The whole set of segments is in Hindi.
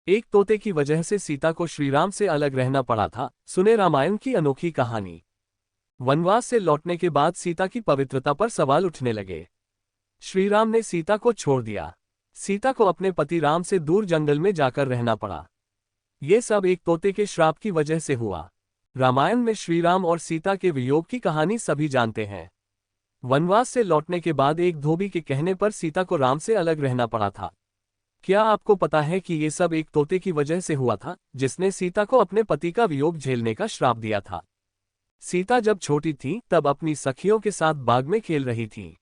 एक तोते की वजह से सीता को श्रीराम से अलग रहना पड़ा था। सुने रामायण की अनोखी कहानी। वनवास से लौटने के बाद सीता की पवित्रता पर सवाल उठने लगे। श्रीराम ने सीता को छोड़ दिया। सीता को अपने पति राम से दूर जंगल में जाकर रहना पड़ा। ये सब एक तोते के श्राप की वजह से हुआ। रामायण में श्रीराम और सीता के वियोग की कहानी सभी जानते हैं। वनवास से लौटने के बाद एक धोबी के कहने पर सीता को राम से अलग रहना पड़ा था। क्या आपको पता है कि ये सब एक तोते की वजह से हुआ था, जिसने सीता को अपने पति का वियोग झेलने का श्राप दिया था। सीता जब छोटी थी तब अपनी सखियों के साथ बाग में खेल रही थी।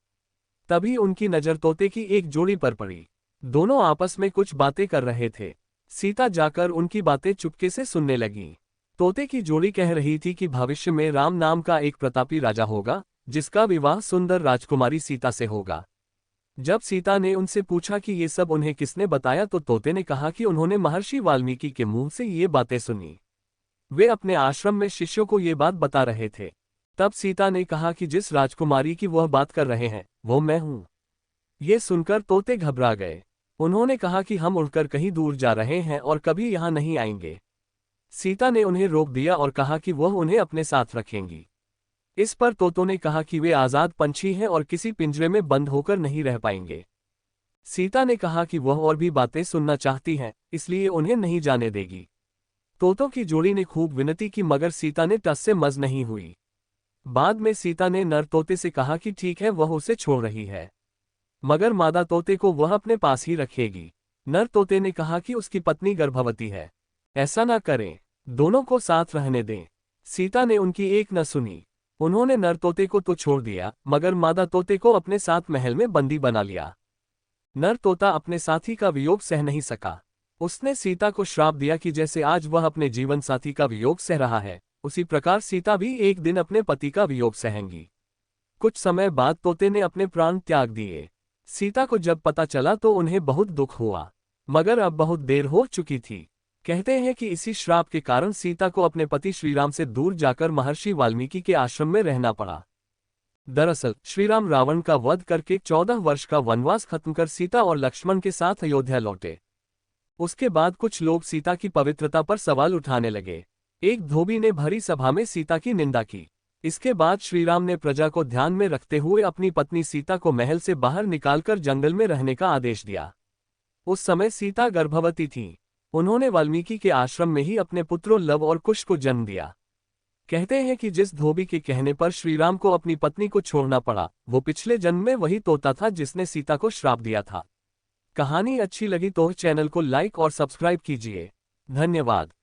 तभी उनकी नजर तोते की एक जोड़ी पर पड़ी। दोनों आपस में कुछ बातें कर रहे थे। सीता जाकर उनकी बातें चुपके से सुनने लगी। तोते की जोड़ी कह रही थी कि भविष्य में राम नाम का एक प्रतापी राजा होगा, जिसका विवाह सुंदर राजकुमारी सीता से होगा। जब सीता ने उनसे पूछा कि ये सब उन्हें किसने बताया, तो तोते ने कहा कि उन्होंने महर्षि वाल्मीकि के मुंह से ये बातें सुनी। वे अपने आश्रम में शिष्यों को ये बात बता रहे थे। तब सीता ने कहा कि जिस राजकुमारी की वह बात कर रहे हैं वो मैं हूं। ये सुनकर तोते घबरा गए। उन्होंने कहा कि हम उड़कर कहीं दूर जा रहे हैं और कभी यहां नहीं आएंगे। सीता ने उन्हें रोक दिया और कहा कि वह उन्हें अपने साथ रखेंगी। इस पर तोतों ने कहा कि वे आजाद पंछी हैं और किसी पिंजरे में बंद होकर नहीं रह पाएंगे। सीता ने कहा कि वह और भी बातें सुनना चाहती हैं, इसलिए उन्हें नहीं जाने देगी। तोतों की जोड़ी ने खूब विनती की, मगर सीता ने टस से मज नहीं हुई। बाद में सीता ने नर तोते से कहा कि ठीक है, वह उसे छोड़ रही है, मगर मादा तोते को वह अपने पास ही रखेगी। नर तोते ने कहा कि उसकी पत्नी गर्भवती है, ऐसा ना करें, दोनों को साथ रहने दें। सीता ने उनकी एक न सुनी। उन्होंने नर तोते को तो छोड़ दिया, मगर मादा तोते को अपने साथ महल में बंदी बना लिया। नर तोता अपने साथी का वियोग सह नहीं सका। उसने सीता को श्राप दिया कि जैसे आज वह अपने जीवन साथी का वियोग सह रहा है, उसी प्रकार सीता भी एक दिन अपने पति का वियोग सहेंगी। कुछ समय बाद तोते ने अपने प्राण त्याग दिए। सीता को जब पता चला तो उन्हें बहुत दुख हुआ, मगर अब बहुत देर हो चुकी थी। कहते हैं कि इसी श्राप के कारण सीता को अपने पति श्रीराम से दूर जाकर महर्षि वाल्मीकि के आश्रम में रहना पड़ा। दरअसल श्रीराम रावण का वध करके 14 वर्ष का वनवास खत्म कर सीता और लक्ष्मण के साथ अयोध्या लौटे। उसके बाद कुछ लोग सीता की पवित्रता पर सवाल उठाने लगे। एक धोबी ने भरी सभा में सीता की निंदा की। इसके बाद श्रीराम ने प्रजा को ध्यान में रखते हुए अपनी पत्नी सीता को महल से बाहर निकालकर जंगल में रहने का आदेश दिया। उस समय सीता गर्भवती थी। उन्होंने वाल्मीकि के आश्रम में ही अपने पुत्रों लव और कुश को जन्म दिया। कहते हैं कि जिस धोबी के कहने पर श्रीराम को अपनी पत्नी को छोड़ना पड़ा, वो पिछले जन्म में वही तोता था जिसने सीता को श्राप दिया था। कहानी अच्छी लगी तो चैनल को लाइक और सब्सक्राइब कीजिए। धन्यवाद।